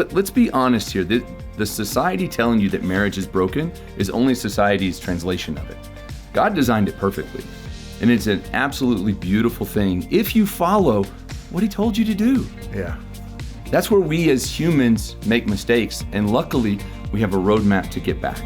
let's be honest here. The society telling you that marriage is broken is only society's translation of it. God designed it perfectly. And it's an absolutely beautiful thing if you follow what he told you to do. Yeah. That's where we as humans make mistakes. And luckily, we have a roadmap to get back.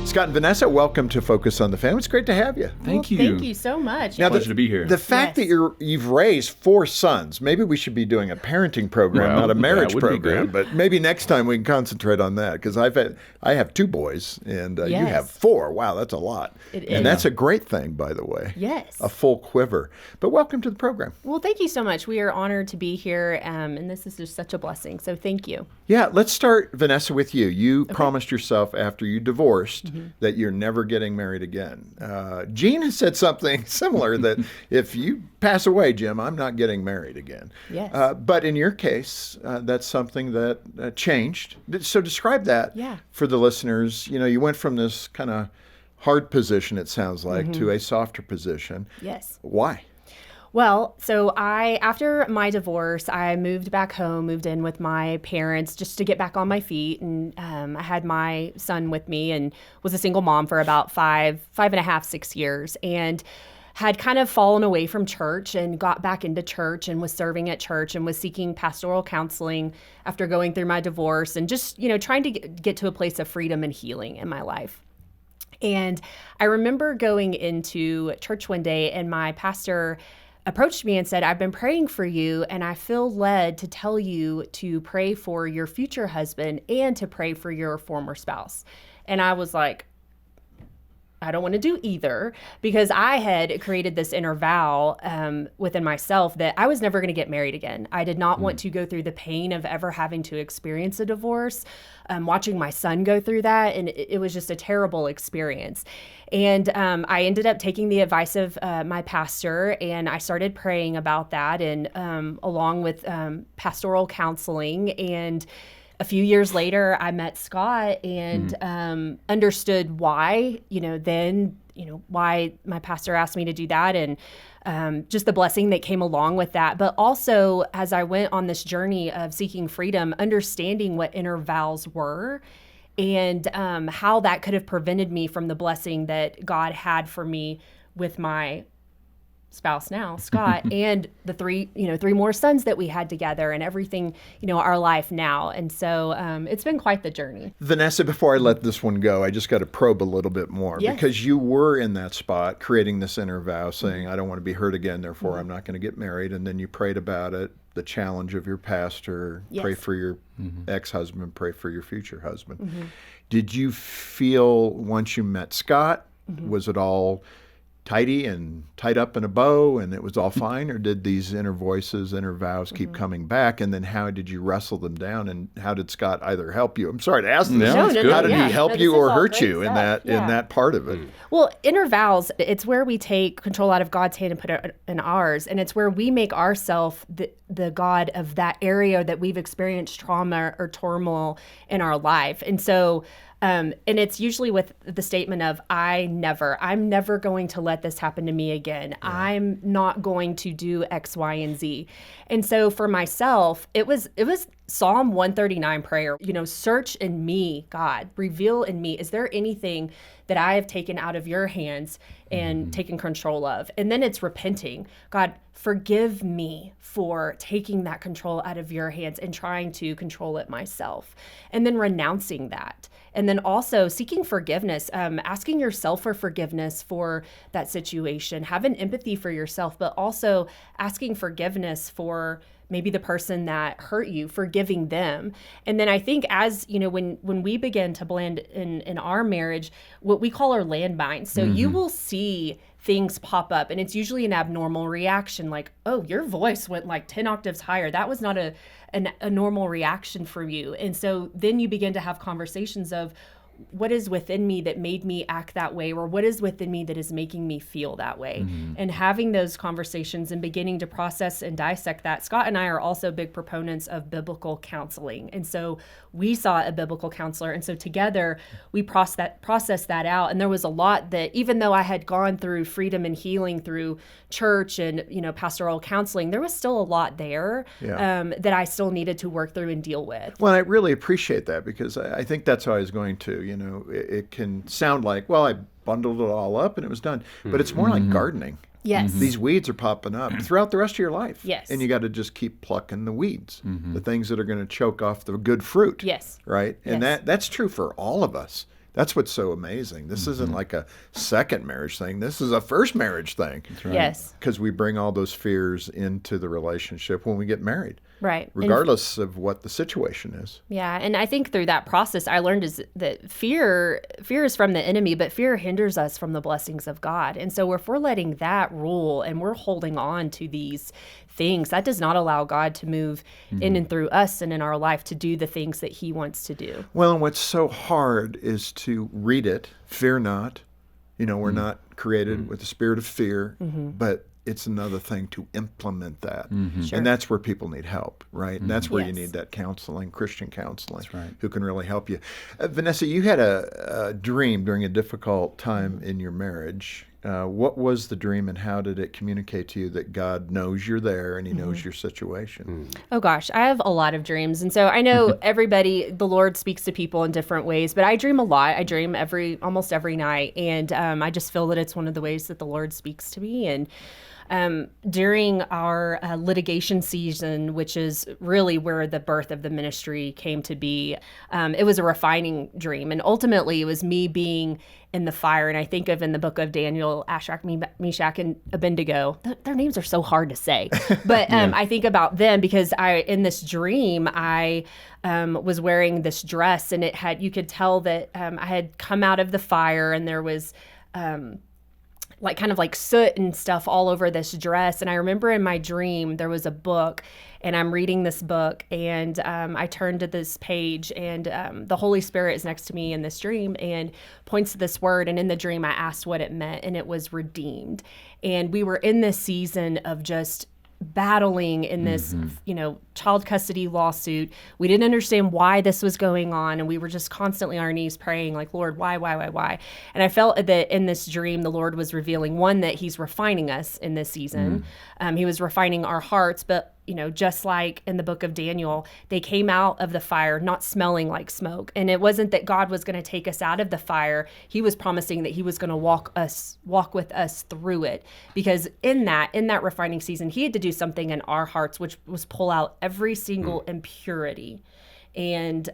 Scott and Vanessa, welcome to Focus on the Family. It's great to have you. Thank you. Thank you so much. Now, Pleasure to be here. The fact that you've raised 4 sons, maybe we should be doing a parenting program, Well, not a marriage that would be program. good. But maybe next time we can concentrate on that, because I have 2 boys and you Yes. have 4. Wow, that's a lot. It And is. that's a great thing, by the way. Yes. A full quiver. But welcome to the program. Well, thank you so much. We are honored to be here, and this is just such a blessing. So thank you. Yeah, let's start, Vanessa, with you. You promised yourself after you divorced that you're never getting married again. Gene has said something similar, that if you pass away, Jim, I'm not getting married again. Yes. But in your case, that's something that changed. So describe that Yeah. for the listeners. You know, you went from this kind of hard position, it sounds like, to a softer position. Yes. Why? Well, so after my divorce, I moved back home, moved in with my parents just to get back on my feet. And I had my son with me and was a single mom for about 5.5, 6 years. And had kind of fallen away from church and got back into church and was serving at church and was seeking pastoral counseling after going through my divorce and just, trying to get to a place of freedom and healing in my life. And I remember going into church one day and my pastor approached me and said, I've been praying for you and I feel led to tell you to pray for your future husband and to pray for your former spouse. And I was like, I don't want to do either, because I had created this inner vow within myself that I was never going to get married again. I did not want to go through the pain of ever having to experience a divorce, watching my son go through that. And it was just a terrible experience. And I ended up taking the advice of my pastor, and I started praying about that, and along with pastoral counseling. And a few years later, I met Scott and understood why, why my pastor asked me to do that, and just the blessing that came along with that. But also, as I went on this journey of seeking freedom, understanding what inner vows were and how that could have prevented me from the blessing that God had for me with my spouse now, Scott, and the three more sons that we had together and everything, our life now. And so it's been quite the journey. Vanessa, before I let this one go, I just got to probe a little bit more, Yes. because you were in that spot creating this inner vow saying, I don't want to be hurt again, therefore I'm not going to get married. And then you prayed about it, the challenge of your pastor, Yes. pray for your ex-husband, pray for your future husband. Did you feel once you met Scott, was it all tidy and tied up in a bow and it was all fine, or did these inner voices, inner vows keep coming back? And then how did you wrestle them down, and how did Scott either help you? I'm sorry to ask this. No, No, How did yeah. he help No, you this is or all hurt great you in stuff. in that part of it? Well, inner vows, it's where we take control out of God's hand and put it in ours. And it's where we make ourselves the God of that area that we've experienced trauma or turmoil in our life. And so, and it's usually with the statement of, I'm never going to let this happen to me again. Yeah. I'm not going to do X, Y, and Z. And so for myself, it was Psalm 139 prayer, search in me, God, reveal in me, is there anything that I have taken out of your hands and taken control of? And then it's repenting. God, forgive me for taking that control out of your hands and trying to control it myself. And then renouncing that. And then also seeking forgiveness, asking yourself for forgiveness for that situation, having empathy for yourself, but also asking forgiveness for maybe the person that hurt you, forgiving them. And then I think as, when we begin to blend in our marriage, what we call our landmines. So you will see things pop up, and it's usually an abnormal reaction, like, oh, your voice went like 10 octaves higher. That was not a normal reaction from you. And so then you begin to have conversations of, what is within me that made me act that way, or what is within me that is making me feel that way? And having those conversations and beginning to process and dissect that. Scott and I are also big proponents of biblical counseling. And so we saw a biblical counselor. And so together we processed that out. And there was a lot that, even though I had gone through freedom and healing through church and, pastoral counseling, there was still a lot there that I still needed to work through and deal with. Well, I really appreciate that, because I think that's how I was going to. It can sound like, well, I bundled it all up and it was done. But it's more like gardening. Yes. These weeds are popping up throughout the rest of your life. Yes. And you got to just keep plucking the weeds, the things that are going to choke off the good fruit. Yes. Right? And Yes. that's true for all of us. That's what's so amazing. This isn't like a second marriage thing. This is a first marriage thing. That's right. Yes. Because we bring all those fears into the relationship when we get married. Right. Regardless of what the situation is. Yeah, and I think through that process, I learned is that fear is from the enemy, but fear hinders us from the blessings of God. And so if we're letting that rule and we're holding on to these things, that does not allow God to move in and through us and in our life to do the things that he wants to do. Well, and what's so hard is to read it, fear not. We're not created with the spirit of fear, but it's another thing to implement that. Sure. And that's where people need help, right? And that's where you Yes. need that counseling, Christian counseling, That's right. who can really help you. Vanessa, you had a dream during a difficult time in your marriage. What was the dream, and how did it communicate to you that God knows you're there and he knows your situation? Oh gosh, I have a lot of dreams. And so I know everybody, the Lord speaks to people in different ways, but I dream a lot. I dream almost every night. And I just feel that it's one of the ways that the Lord speaks to me. And during our litigation season, which is really where the birth of the ministry came to be, it was a refining dream. And ultimately, it was me being in the fire. And I think of in the book of Daniel, Shadrach, Meshach, and Abednego. Their names are so hard to say. But I think about them because in this dream, I was wearing this dress, and you could tell that I had come out of the fire, and there was kind of soot and stuff all over this dress. And I remember in my dream, there was a book, and I'm reading this book, and I turned to this page, and the Holy Spirit is next to me in this dream and points to this word. And in the dream, I asked what it meant, and it was redeemed. And we were in this season of just battling in this, child custody lawsuit. We didn't understand why this was going on, and we were just constantly on our knees praying, like, Lord, why? And I felt that in this dream, the Lord was revealing, one, that he's refining us in this season. He was refining our hearts, but just like in the book of Daniel, they came out of the fire not smelling like smoke. And it wasn't that God was going to take us out of the fire. He was promising that he was going to walk with us through it. Because in that refining season, he had to do something in our hearts, which was pull out every single impurity. And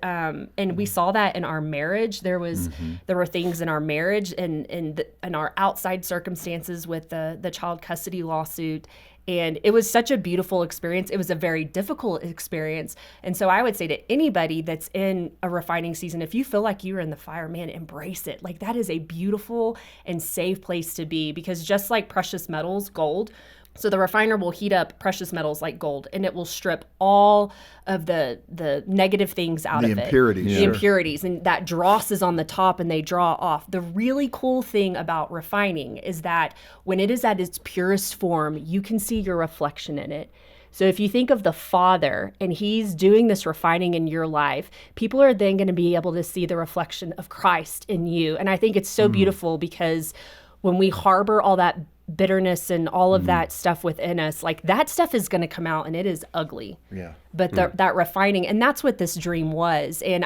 we saw that in our marriage. There were things in our marriage and in our outside circumstances with the child custody lawsuit. And it was such a beautiful experience. It was a very difficult experience. And so I would say to anybody that's in a refining season, if you feel like you're in the fire, man, embrace it. Like, that is a beautiful and safe place to be, because just like precious metals, gold, so the refiner will heat up precious metals like gold, and it will strip all of the negative things out of it. The impurities. And that dross is on the top, and they draw off. The really cool thing about refining is that when it is at its purest form, you can see your reflection in it. So if you think of the Father and he's doing this refining in your life, people are then going to be able to see the reflection of Christ in you. And I think it's so beautiful, because when we harbor all that bitterness and all of that stuff within us, like, that stuff is going to come out, and it is ugly. Yeah. But that refining, and that's what this dream was. And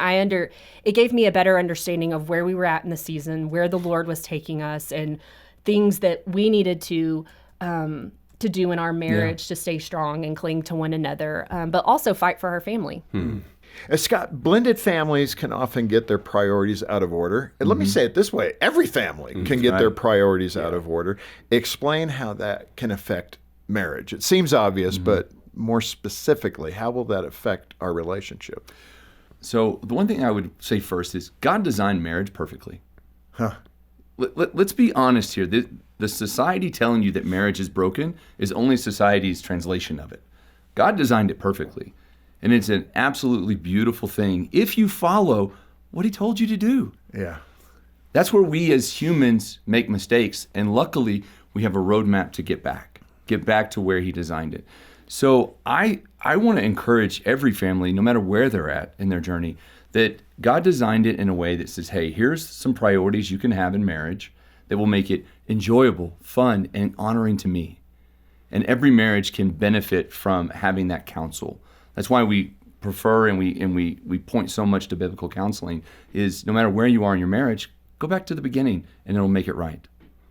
it gave me a better understanding of where we were at in the season, where the Lord was taking us, and things that we needed to do in our marriage to stay strong and cling to one another, but also fight for our family. Scott, blended families can often get their priorities out of order. And let me say it this way. Every family can get their priorities out of order. Explain how that can affect marriage. It seems obvious, but more specifically, how will that affect our relationship? So the one thing I would say first is God designed marriage perfectly. Let's be honest here. The society telling you that marriage is broken is only society's translation of it. God designed it perfectly. And it's an absolutely beautiful thing if you follow what he told you to do. Yeah. That's where we as humans make mistakes. And luckily, we have a roadmap to get back to where he designed it. So I want to encourage every family, no matter where they're at in their journey, that God designed it in a way that says, hey, here's some priorities you can have in marriage that will make it enjoyable, fun, and honoring to me. And every marriage can benefit from having that counsel. That's why we prefer and we point so much to biblical counseling is no matter where you are in your marriage, go back to the beginning and it'll make it right.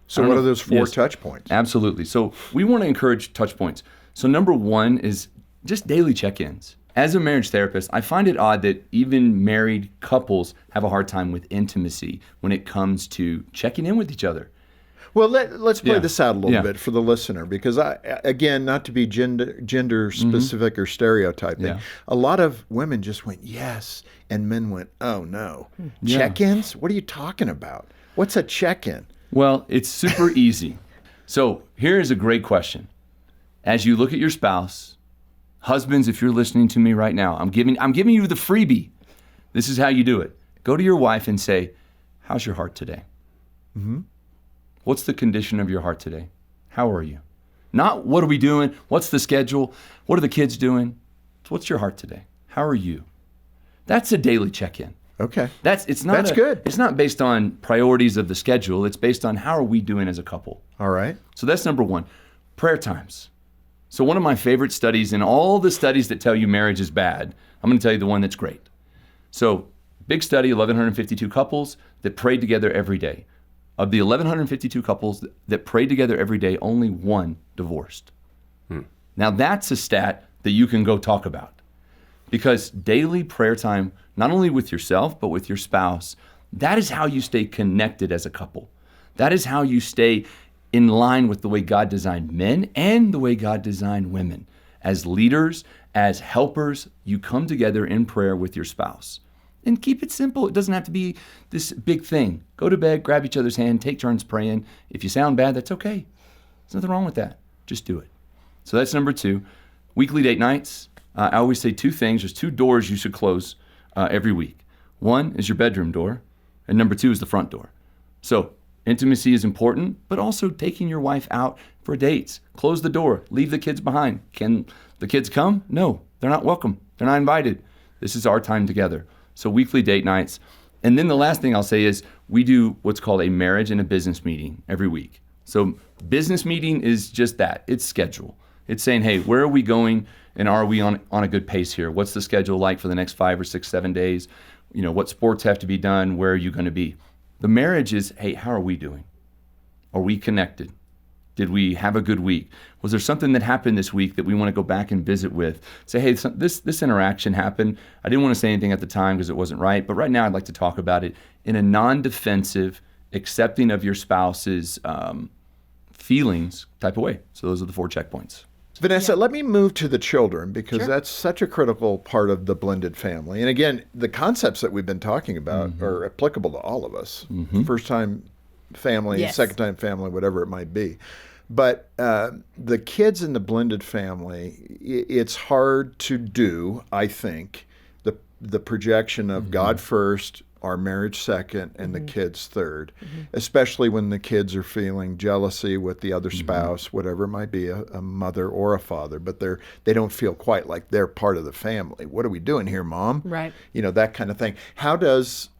So what are those 4 touch points? Absolutely. So we want to encourage touch points. So number 1 is just daily check-ins. As a marriage therapist, I find it odd that even married couples have a hard time with intimacy when it comes to checking in with each other. Well, let's play this out a little bit for the listener, because again, not to be gender specific or stereotyping, a lot of women just went yes, and men went, oh no. Check-ins? What are you talking about? What's a check-in? Well, it's super easy. So here is a great question. As you look at your spouse, husbands, if you're listening to me right now, I'm giving you the freebie. This is how you do it. Go to your wife and say, how's your heart today? Mm-hmm. What's the condition of your heart today? How are you? Not what are we doing? What's the schedule? What are the kids doing? What's your heart today? How are you? That's a daily check-in. Okay. That's good. It's not based on priorities of the schedule. It's based on how are we doing as a couple. All right. So that's number 1. Prayer times. So one of my favorite studies in all the studies that tell you marriage is bad, I'm going to tell you the one that's great. So big study, 1,152 couples that prayed together every day. Of the 1,152 couples that prayed together every day, only 1 divorced. Now that's a stat that you can go talk about. Because daily prayer time, not only with yourself, but with your spouse, that is how you stay connected as a couple. That is how you stay in line with the way God designed men and the way God designed women. As leaders, as helpers, you come together in prayer with your spouse. And keep it simple. It doesn't have to be this big thing. Go to bed, grab each other's hand, take turns praying. If you sound bad, that's okay. There's nothing wrong with that. Just do it. So that's number 2. Weekly date nights. I always say 2 things. There's 2 doors you should close every week. 1 is your bedroom door, and number 2 is the front door. So intimacy is important, but also taking your wife out for dates. Close the door. Leave the kids behind. Can the kids come? No, they're not welcome. They're not invited. This is our time together. So weekly date nights. And then the last thing I'll say is we do what's called a marriage and a business meeting every week. So business meeting is just that. It's schedule. It's saying, hey, where are we going? And are we on a good pace here? What's the schedule like for the next 5 or 6, 7 days? You know, what sports have to be done? Where are you going to be? The marriage is, hey, how are we doing? Are we connected? Did we have a good week? Was there something that happened this week that we want to go back and visit with? Say, hey, this interaction happened. I didn't want to say anything at the time because it wasn't right, but right now I'd like to talk about it in a non-defensive, accepting of your spouse's feelings type of way. So those are the 4 checkpoints. Vanessa, let me move to the children, because that's such a critical part of the blended family. And again, the concepts that we've been talking about are applicable to all of us. First-time family, second-time family, whatever it might be. But the kids in the blended family, it's hard to do, I think, the projection of God first, our marriage second, and the kids third, especially when the kids are feeling jealousy with the other spouse, whatever it might be, a mother or a father, but they don't feel quite like they're part of the family. What are we doing here, Mom? Right. You know, that kind of thing. How does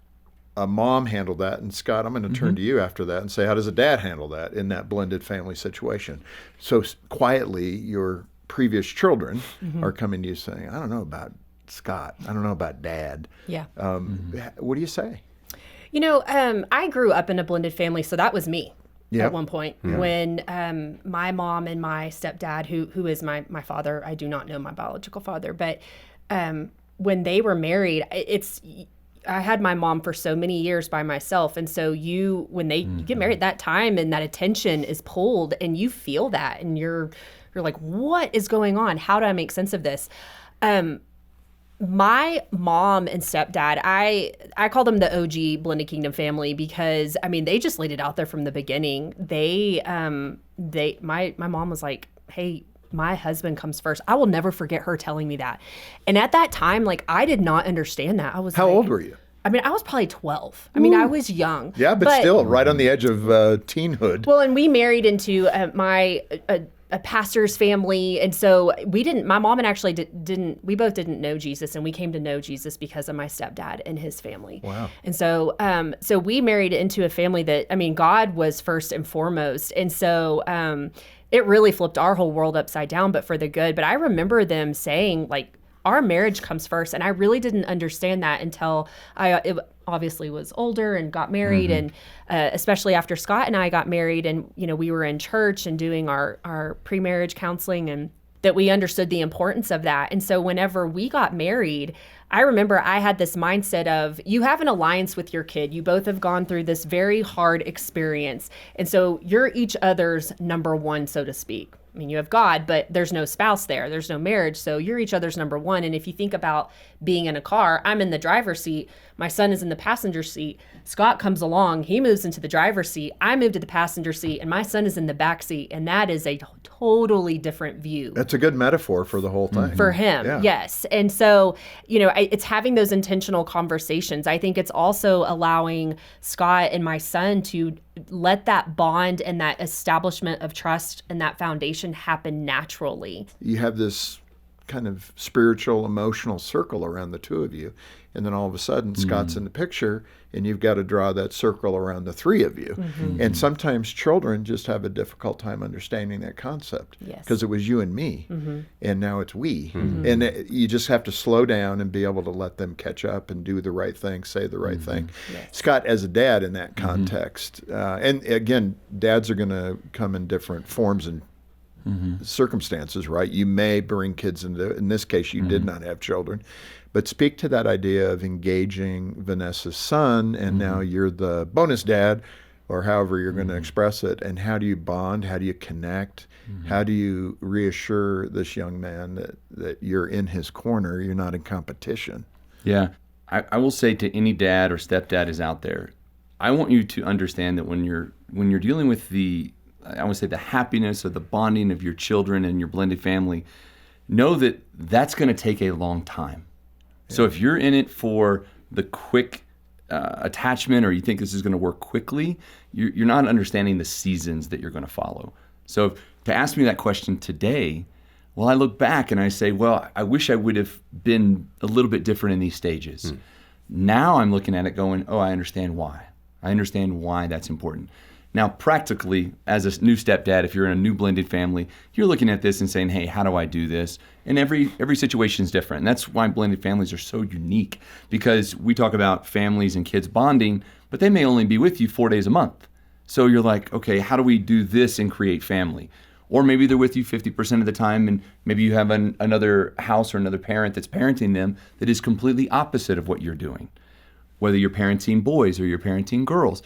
a mom handle that? And Scott, I'm going to turn to you after that and say, how does a dad handle that in that blended family situation? So quietly, your previous children are coming to you saying, I don't know about Scott. I don't know about Dad. Yeah. What do you say? You know, I grew up in a blended family, so that was me at one point. When my mom and my stepdad, who is my father, I do not know my biological father, but when they were married, I had my mom for so many years by myself. And so when you get married, that time and that attention is pulled, and you feel that, and you're like, what is going on? How do I make sense of this? My mom and stepdad, I call them the OG Blended Kingdom family, because I mean, they just laid it out there from the beginning. My mom was like, hey, my husband comes first. I will never forget her telling me that. And at that time, like, I did not understand that. I was How old were you? I mean, I was probably 12. I mean, I was young. Yeah, but still right on the edge of teenhood. Well, and we married into a pastor's family, and so my mom and actually we both didn't know Jesus, and we came to know Jesus because of my stepdad and his family. Wow. And so so we married into a family that, I mean, God was first and foremost, and so it really flipped our whole world upside down, but for the good. But I remember them saying, like, our marriage comes first, and I really didn't understand that until I obviously was older and got married, and especially after Scott and I got married, and we were in church and doing our pre-marriage counseling, and that we understood the importance of that. And so whenever we got married, I remember I had this mindset of, you have an alliance with your kid. You both have gone through this very hard experience, and so you're each other's number one, so to speak. I mean, you have God, but there's no spouse there. There's no marriage. So you're each other's number one. And if you think about being in a car, I'm in the driver's seat. My son is in the passenger seat. Scott comes along. He moves into the driver's seat. I move to the passenger seat, and my son is in the back seat. And that is a totally different view. That's a good metaphor for the whole thing. For him, Yeah. yes. And so, it's having those intentional conversations. I think it's also allowing Scott and my son to let that bond and that establishment of trust and that foundation happen naturally. You have this kind of spiritual, emotional circle around the two of you. And then all of a sudden, Scott's in the picture, and you've got to draw that circle around the three of you. And sometimes children just have a difficult time understanding that concept. Yes. Because it was you and me, and now it's we. And you just have to slow down and be able to let them catch up and do the right thing, say the right thing. Yes. Scott, as a dad in that context, and again, dads are going to come in different forms and circumstances, right? You may bring kids into, in this case, you did not have children, but speak to that idea of engaging Vanessa's son, and now you're the bonus dad, or however you're going to express it, and how do you bond? How do you connect? How do you reassure this young man that you're in his corner, you're not in competition? Yeah. I will say to any dad or stepdad is out there, I want you to understand that when you're dealing with the happiness or the bonding of your children and your blended family, know that that's going to take a long time. So if you're in it for the quick attachment, or you think this is going to work quickly, you're not understanding the seasons that you're going to follow. So to ask me that question today, well, I look back and I say, well, I wish I would have been a little bit different in these stages. Now I'm looking at it going, oh, I understand why. I understand why that's important. Now, practically, as a new stepdad, if you're in a new blended family, you're looking at this and saying, hey, how do I do this? And every situation is different. And that's why blended families are so unique, because we talk about families and kids bonding, but they may only be with you 4 days a month. So you're like, okay, how do we do this and create family? Or maybe they're with you 50% of the time, and maybe you have another house or another parent that's parenting them that is completely opposite of what you're doing. Whether you're parenting boys or you're parenting girls,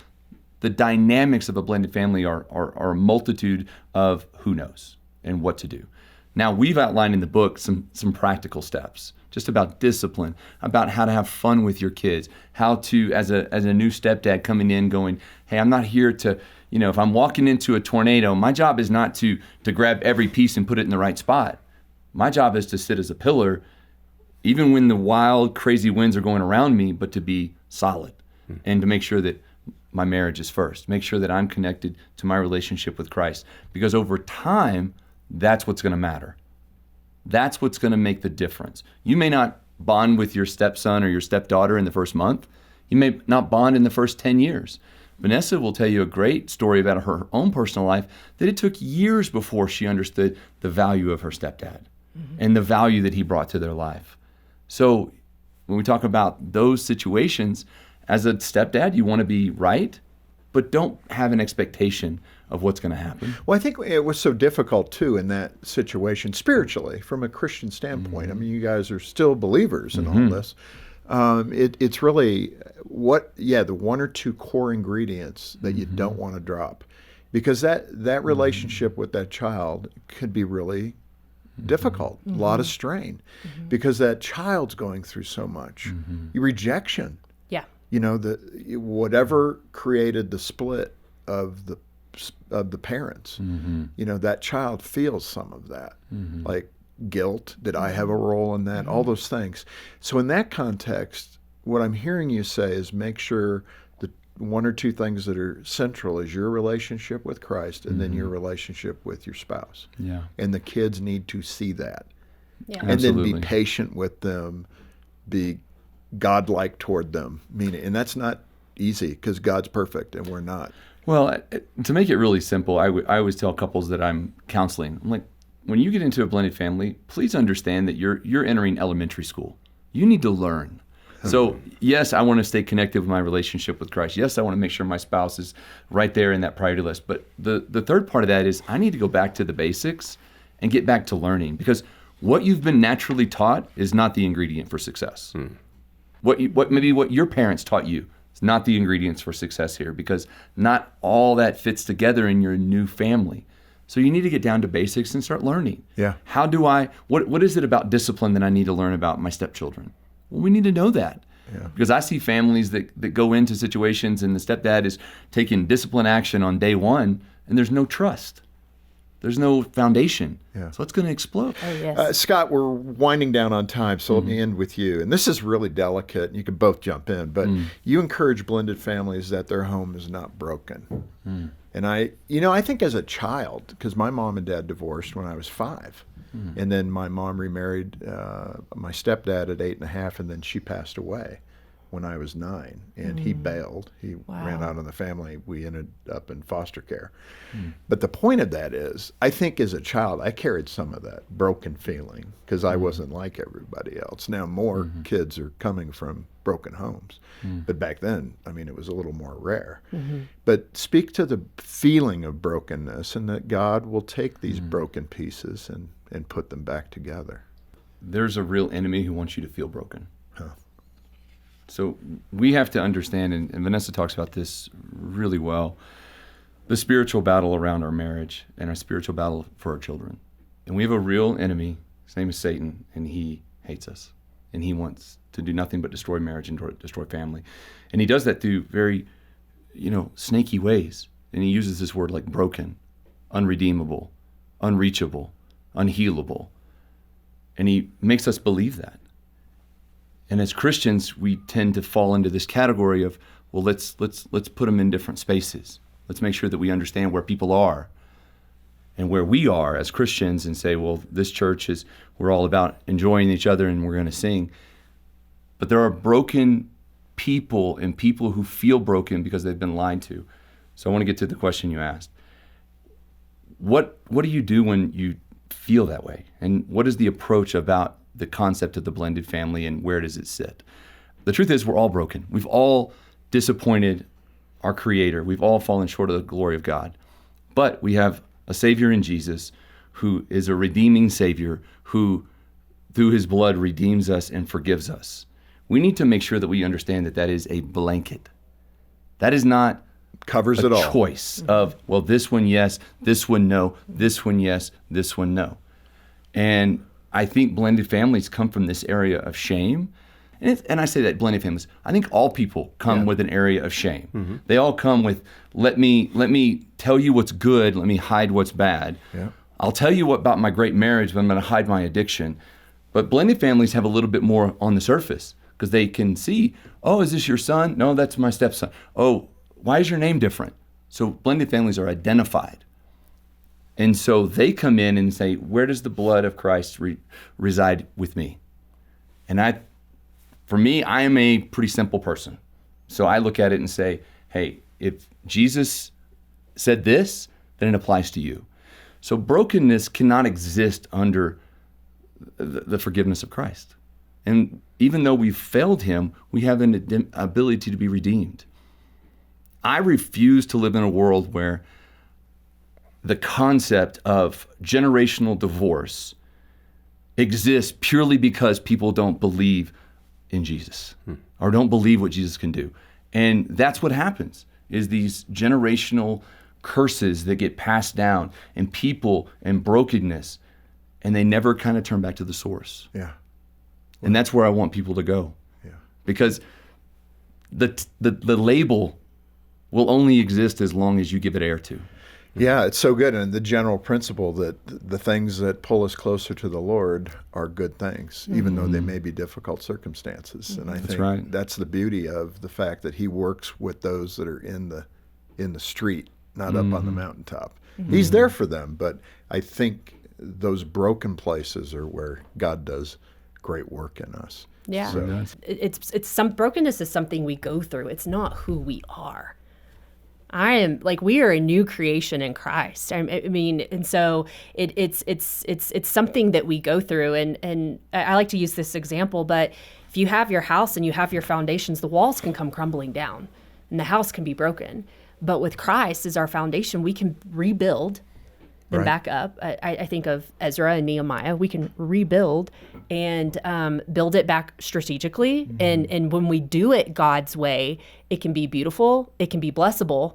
the dynamics of a blended family are a multitude of who knows and what to do. Now, we've outlined in the book some practical steps, just about discipline, about how to have fun with your kids, how to, as a new stepdad coming in going, hey, I'm not here to, if I'm walking into a tornado, my job is not to grab every piece and put it in the right spot. My job is to sit as a pillar, even when the wild, crazy winds are going around me, but to be solid and to make sure that my marriage is first. Make sure that I'm connected to my relationship with Christ, because over time, that's what's going to matter. That's what's going to make the difference. You may not bond with your stepson or your stepdaughter in the first month. You may not bond in the first 10 years. Vanessa will tell you a great story about her own personal life, that it took years before she understood the value of her stepdad and the value that he brought to their life. So when we talk about those situations, as a stepdad, you want to be right, but don't have an expectation of what's going to happen. Well, I think it was so difficult, too, in that situation, spiritually, from a Christian standpoint. I mean, you guys are still believers in all this. It's really the one or two core ingredients that you don't want to drop, because that relationship with that child could be really difficult, a lot of strain, because that child's going through so much. Rejection. Yeah. Whatever created the split of the parents, that child feels some of that, like guilt. Did I have a role in that? All those things. So in that context, what I'm hearing you say is make sure the one or two things that are central is your relationship with Christ and then your relationship with your spouse. Yeah. And the kids need to see that. Yeah. And Absolutely. then be patient with them, be godlike toward them. And that's not easy because God's perfect and we're not. Well, to make it really simple, I always tell couples that I'm counseling, I'm like, when you get into a blended family, please understand that you're entering elementary school. You need to learn. So yes, I want to stay connected with my relationship with Christ. Yes, I want to make sure my spouse is right there in that priority list. But the third part of that is I need to go back to the basics and get back to learning, because what you've been naturally taught is not the ingredient for success. What maybe what your parents taught you is not the ingredients for success here, because not all that fits together in your new family. So you need to get down to basics and start learning. Yeah. How do what is it about discipline that I need to learn about my stepchildren? Well, we need to know that. Yeah. Because I see families that go into situations and the stepdad is taking discipline action on day one and there's no trust. There's no foundation. Yeah. So it's going to explode. Oh, yes. Scott, we're winding down on time, so let me end with you. And this is really delicate, and you can both jump in, but you encourage blended families that their home is not broken. And I think as a child, because my mom and dad divorced when I was 5, and then my mom remarried my stepdad at 8.5, and then she passed away when I was 9, and he bailed. He ran out on the family. We ended up in foster care. But the point of that is, I think as a child, I carried some of that broken feeling because I wasn't like everybody else. Now more kids are coming from broken homes. But back then, I mean, it was a little more rare. But speak to the feeling of brokenness and that God will take these broken pieces and put them back together. There's a real enemy who wants you to feel broken. So we have to understand, and Vanessa talks about this really well, the spiritual battle around our marriage and our spiritual battle for our children. And we have a real enemy. His name is Satan, and he hates us. And he wants to do nothing but destroy marriage and destroy family. And he does that through very, snaky ways. And he uses this word like broken, unredeemable, unreachable, unhealable. And he makes us believe that. And as Christians, we tend to fall into this category of, well, let's put them in different spaces. Let's make sure that we understand where people are and where we are as Christians, and say, well, this church we're all about enjoying each other and we're going to sing. But there are broken people and people who feel broken because they've been lied to. So I want to get to the question you asked. What do you do when you feel that way? And what is the approach about the concept of the blended family, and where does it sit? The truth is, we're all broken. We've all disappointed our Creator. We've all fallen short of the glory of God. But we have a Savior in Jesus who is a redeeming Savior who, through his blood, redeems us and forgives us. We need to make sure that we understand that is a blanket. That is not covers it all. Choice of, well, this one yes, this one no, this one yes, this one no. And I think blended families come from this area of shame. And I say that blended families, I think all people come with an area of shame. They all come with, let me tell you what's good, let me hide what's bad. I'll tell you about my great marriage, but I'm going to hide my addiction. But blended families have a little bit more on the surface, because they can see, oh, is this your son? No, that's my stepson. Oh, why is your name different? So blended families are identified. And so they come in and say, where does the blood of Christ reside with me? And for me, I am a pretty simple person. So I look at it and say, hey, if Jesus said this, then it applies to you. So brokenness cannot exist under the forgiveness of Christ. And even though we've failed him, we have an ability to be redeemed. I refuse to live in a world where the concept of generational divorce exists purely because people don't believe in Jesus or don't believe what Jesus can do. And that's what happens, is these generational curses that get passed down, and people and brokenness, and they never kind of turn back to the source. Yeah. And that's where I want people to go. Yeah. Because the label will only exist as long as you give it air to. Yeah, it's so good. And the general principle that the things that pull us closer to the Lord are good things, even though they may be difficult circumstances. And I think that's the beauty of the fact that he works with those that are in the street, not up on the mountaintop. He's there for them, but I think those broken places are where God does great work in us. Yeah. So, It's some brokenness is something we go through. It's not who we are. We are a new creation in Christ. I mean, and so it's something that we go through. And I like to use this example, but if you have your house and you have your foundations, the walls can come crumbling down and the house can be broken. But with Christ as our foundation, we can rebuild and back up. I think of Ezra and Nehemiah. We can rebuild and build it back strategically. And when we do it God's way, it can be beautiful, it can be blessable,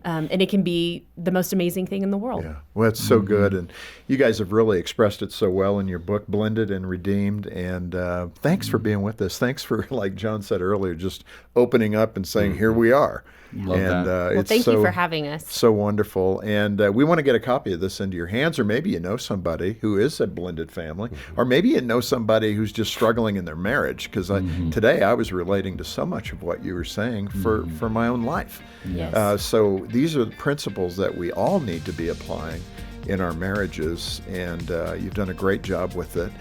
and it can be the most amazing thing in the world. Yeah, well, that's so good. And you guys have really expressed it so well in your book, Blended and Redeemed. And thanks for being with us. Thanks for, like John said earlier, just opening up and saying, here we are. Love that. Well, thank you for having us. So wonderful. And we want to get a copy of this into your hands, or maybe you know somebody who is a blended family, or maybe you know somebody who's just struggling in their marriage. Because today I was relating to so much of what you were saying for my own life. Yes. So these are the principles that we all need to be applying in our marriages, and you've done a great job with it.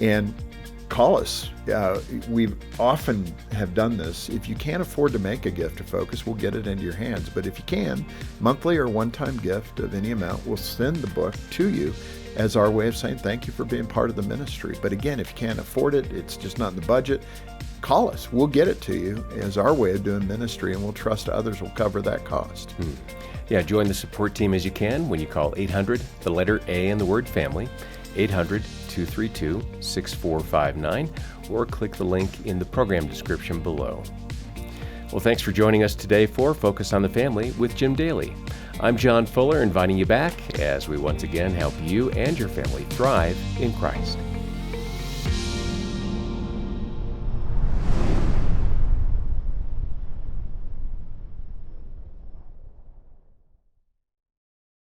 And call us. We often have done this. If you can't afford to make a gift to Focus, we'll get it into your hands. But if you can, monthly or one-time gift of any amount, we'll send the book to you as our way of saying thank you for being part of the ministry. But again, if you can't afford it, it's just not in the budget, call us. We'll get it to you as our way of doing ministry, and we'll trust others will cover that cost. Yeah, join the support team as you can when you call 800, the letter A and the word family, 800-232-6459, or click the link in the program description below. Well, thanks for joining us today for Focus on the Family with Jim Daly. I'm John Fuller, inviting you back as we once again help you and your family thrive in Christ.